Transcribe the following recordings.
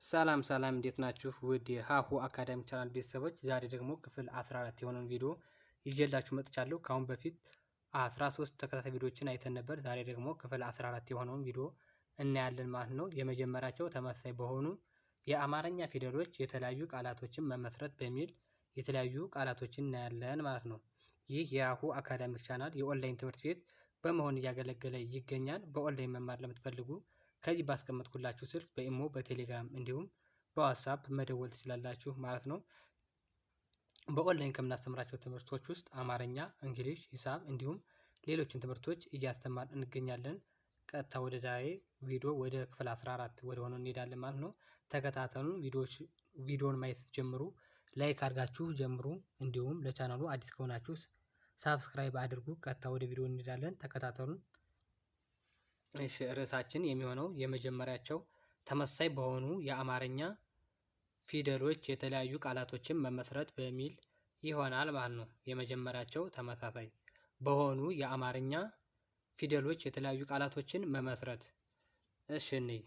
ሰላም እንዴት ናችሁ? ውድ የሀሁ አካዳሚ ቻናል ቤተሰቦች ዛሬ ደግሞ ክፍል 14 የሆነውን ቪዲዮ ይዤላችሁ መጥቻለሁ። ከአሁን በፊት 13 ተከታታይ ቪዲዮዎችን አይተን ነበር። ዛሬ ደግሞ ክፍል 14 የሆነውን ቪዲዮ እናያለን ማለት ነው። የመጀመሪያቸው ተመሳሳይ በሆኑ የአማርኛ ፊደሎች የተለያዩ ቃላቶችን መመስረት በሚል የተለያዩ ቃላቶችን እናያለን ማለት ነው። ይህ የሀሁ አካዳሚክ ቻናል የኦንላይን ትምህርት ቤት በመሆን እያገለገለ ይገኛል። በኦንላይን መማር ለምትፈልጉ ከዚህ ባስቀመጥኩላችሁ ስልክ በኢሞ በቴሌግራም እንዲሁም በዋትስአፕ መደወል ትችላላችሁ ማለት ነው። በኦንላይን ከምናስተምራቸው ትምህርቶች ውስጥ አማርኛ፣ እንግሊዝ፣ ሂሳብ እንዲሁም ሌሎችን ትምህርቶች እያስተማር እንገኛለን። ቀጥታ ወደ ዛሬ ቪዲዮ ወደ ክፍል 14 ወደ ሆነው እንሄዳለን ማለት ነው። ተከታተሉን። ቪዲዮን ማየት ጀምሩ። ላይክ አድርጋችሁ ጀምሩ። እንዲሁም ለቻናሉ አዲስ ከሆናችሁ ሳብስክራይብ አድርጉ። ቀጥታ ወደ ቪዲዮ እንሄዳለን። ተከታተሉን። እሺ ርዕሳችን የሚሆነው የመጀመሪያቸው ተመሳሳይ በሆኑ የአማርኛ ፊደሎች የተለያዩ ቃላቶችን መመስረት በሚል ይሆናል ማለት ነው። የመጀመሪያቸው ተመሳሳይ በሆኑ የአማርኛ ፊደሎች የተለያዩ ቃላቶችን መመስረት። እሺ እንይ።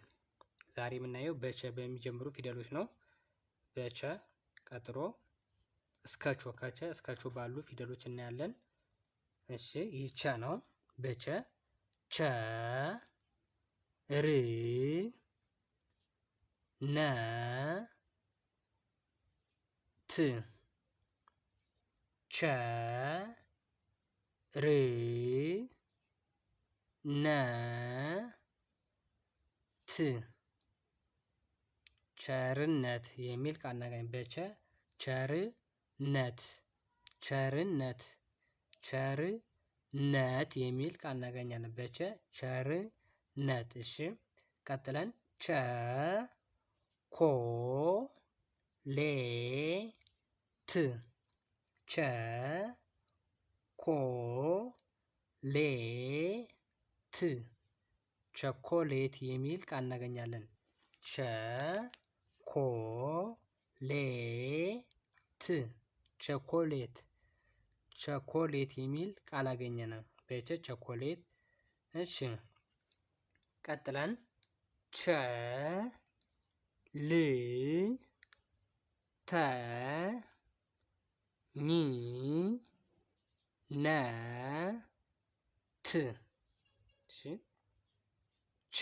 ዛሬ የምናየው በቸ በሚጀምሩ ፊደሎች ነው። በቸ ቀጥሎ እስከ ቾ፣ ከቸ እስከ ቾ ባሉ ፊደሎች እናያለን። እሺ ይህ ቸ ነው። በቸ ቸ ር ነ ት ቸ ር ነ ት ቸርነት የሚል ቃል እናገኛለን። በቸ ቸርነት ቸርነት ቸርነት የሚል ቃል እናገኛለን። በቸ ቸርነት። እሺ ቀጥለን ቸ ኮ ሌ ት ቸ ኮ ሌ ት ቸኮሌት የሚል ቃል እናገኛለን። ቸ ኮ ሌ ት ቸኮሌት ቸኮሌት የሚል ቃል አገኘን። በቸ ቸኮሌት። እሺ ቀጥለን ቸ ል ተ ኝ ነ ት ቸ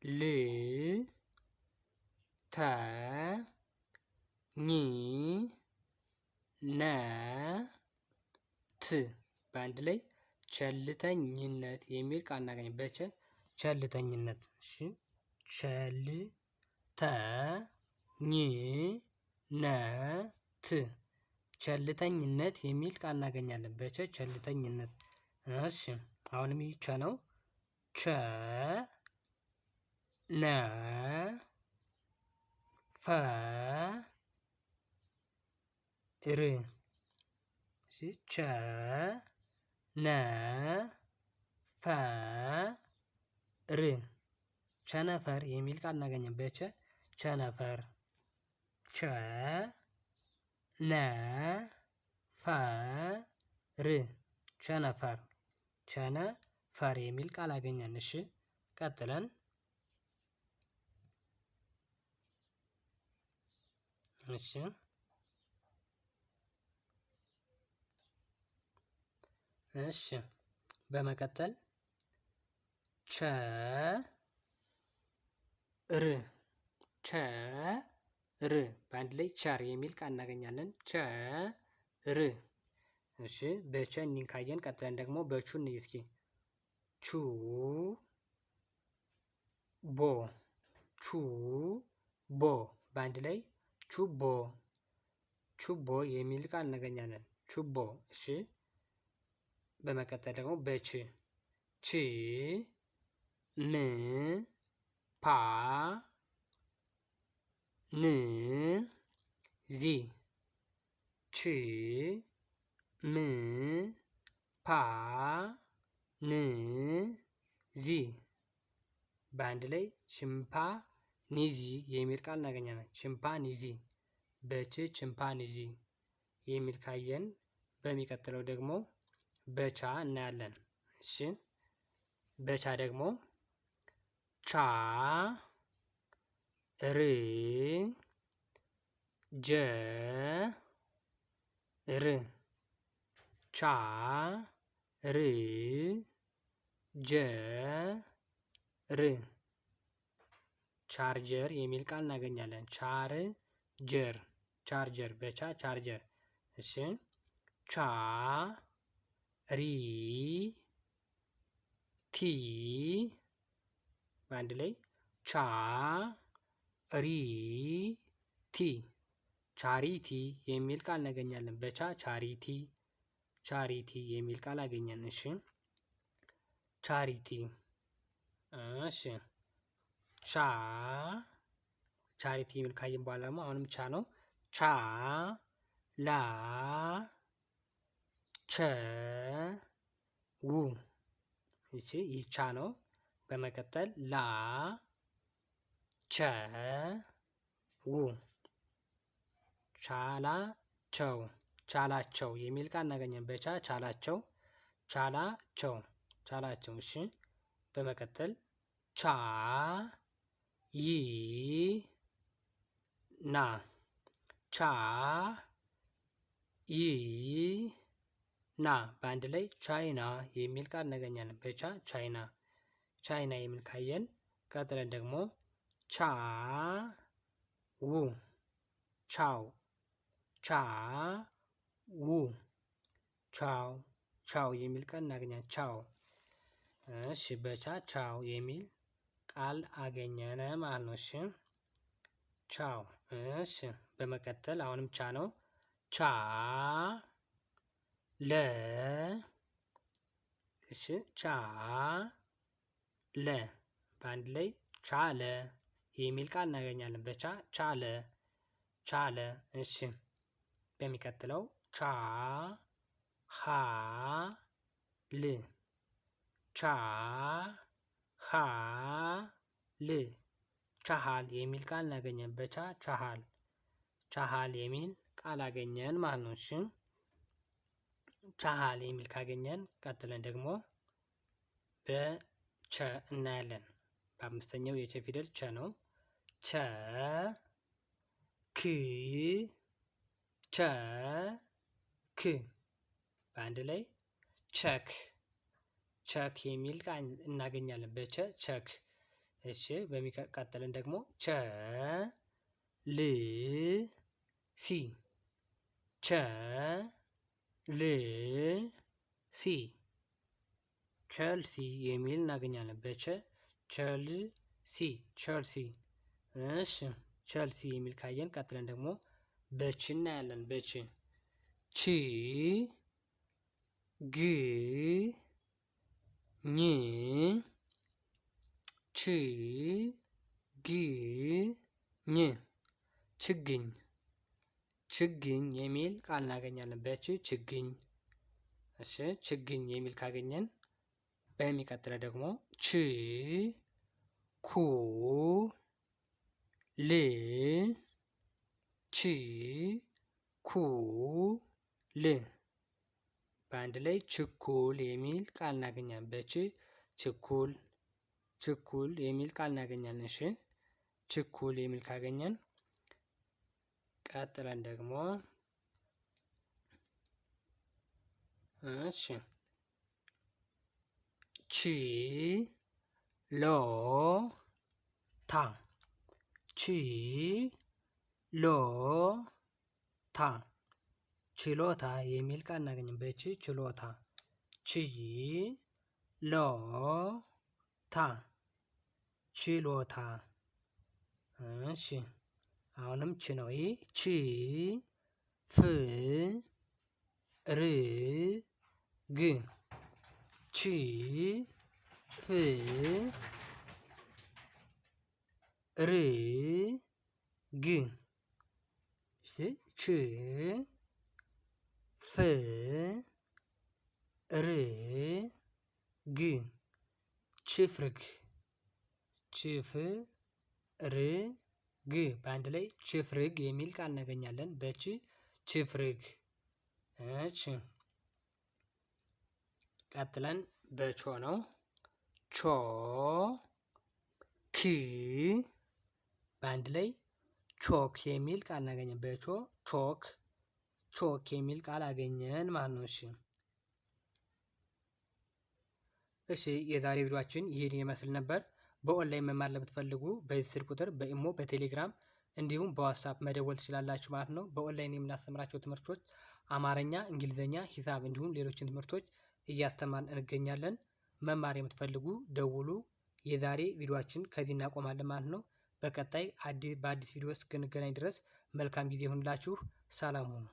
ል ተ ኝ ነ ት በአንድ ላይ ቸልተኝነት የሚል ቃል እናገኛለን። በቸ ቸልተኝነት። እሺ ቸል ተ ኝ ነ ት ቸልተኝነት የሚል ቃል እናገኛለን። በቸ ቸልተኝነት። እሺ አሁንም ይህ ቸ ነው። ቸ ነ ፈ ር ቸ ነ ፈ ር ቸነፈር የሚል ቃል እናገኛለን። በቸ ቸነፈር ቸ ነ ፈ ር ቸነፈር ቸነፈር የሚል ቃል አገኘን። እሺ ቀጥለን እሺ በመቀጠል ቸ ር ቸ ር በአንድ ላይ ቸር የሚል ቃል እናገኛለን። ቸ ር። እሺ በቸ እኒን ካየን ቀጥለን ደግሞ በቹ እንይ እስኪ። ቹ ቦ ቹ ቦ በአንድ ላይ ቹቦ ቹቦ የሚል ቃል እናገኛለን። ቹቦ። እሺ በመቀጠል ደግሞ በች ች ም ፓ ን ዚ ች ም ፓ ን ዚ በአንድ ላይ ቺምፓኒዚ የሚል ቃል እናገኛለን። ቺምፓኒዚ በች ቺምፓኒዚ የሚል ካየን በሚቀጥለው ደግሞ በቻ እናያለን። እሺ በቻ ደግሞ ቻ ር ጀ ር ቻ ር ጀ ር ቻርጀር የሚል ቃል እናገኛለን። ቻርጀር በቻ ቻርጀር። እሺ ቻ ሪ ቲ በአንድ ላይ ቻ ሪ ቲ ቻሪቲ የሚል ቃል እናገኛለን። በቻ ቻሪቲ የሚል ቃል አገኘን። እሺ ቻሪቲ። እሺ ቻሪቲ የሚል ካየን በኋላ ደግሞ አሁንም ቻ ነው። ቻ ላ ቸ ው ይህ ቻ ነው። በመቀጠል ላ ቸ ው ቻላቸው የሚል ቃል እናገኛለን። በቻ ቻላቸው። እሺ በመቀጠል ቻ ይ ና በአንድ ላይ ቻይና የሚል ቃል እናገኛለን። በቻ ቻይና የሚል ካየን ቀጥለን ደግሞ ቻ ው ቻው የሚል ቃል እናገኛለን። ቻው። እሺ በቻ ቻው የሚል ቃል አገኘን ማለት ነው። እሺ ቻው። እሺ በመቀጠል አሁንም ቻ ነው። ቻ ለ እሺ ቻ ለ በአንድ ላይ ቻለ የሚል ቃል እናገኛለን። በቻ ቻለ። እሺ በሚቀጥለው ቻ ሀ ል ቻሃል የሚል ቃል እናገኘን። በቻ ቻሃል የሚል ቃል አገኘን ማለት ነው። እሺ ቻሃል የሚል ካገኘን ቀጥለን ደግሞ በቸ እናያለን። በአምስተኛው የቸ ፊደል ቸ ነው። ቸ ክ በአንድ ላይ ቸክ የሚል ቃል እናገኛለን። በቸ ቸክ። እሺ በሚቀጥለን ደግሞ ቸ ል ሲ ቸልሲ የሚል እናገኛለን። በቸ ቸልሲ። እሺ ቸልሲ የሚል ካየን ቀጥለን ደግሞ በች እናያለን። በች ች ግ ኝ ችግኝ የሚል ቃል እናገኛለን። በች ችግኝ። እሺ ችግኝ የሚል ካገኘን በሚቀጥለው ደግሞ ች ኩ ል በአንድ ላይ ችኩል የሚል ቃል እናገኛለን። በች ችኩል የሚል ቃል እናገኛለን። እሺ ችኩል የሚል ካገኘን ቀጥለን ደግሞ እሺ ቺ ሎ ታ ችሎታ የሚል ቃል እናገኝም። በች ችሎታ ችሎታ። እሺ አሁንም ች ነው። ይሄ ች ፍ ር ግ ር ግ ች ፍ ር ግ ችፍርግ በአንድ ላይ ችፍርግ የሚል ቃል እናገኛለን። በች ችፍርግ። እሺ ቀጥለን በቾ ነው። ቾ ክ በአንድ ላይ ቾክ የሚል ቃል እናገኘን። ቾክ የሚል ቃል አገኘን ማለት ነው። እሺ የዛሬ ቪዲዮአችን ይህን ይመስል ነበር። በኦንላይን መማር ለምትፈልጉ በዚህ ስልክ ቁጥር በኢሞ፣ በቴሌግራም እንዲሁም በዋትስአፕ መደወል ትችላላችሁ ማለት ነው። በኦንላይን የምናስተምራቸው ትምህርቶች አማርኛ፣ እንግሊዝኛ፣ ሂሳብ እንዲሁም ሌሎችን ትምህርቶች እያስተማርን እንገኛለን። መማር የምትፈልጉ ደውሉ። የዛሬ ቪዲዮአችን ከዚህ እናቆማለን ማለት ነው። በቀጣይ በአዲስ ቪዲዮ እስክንገናኝ ድረስ መልካም ጊዜ ይሁንላችሁ። ሰላም ሁኑ።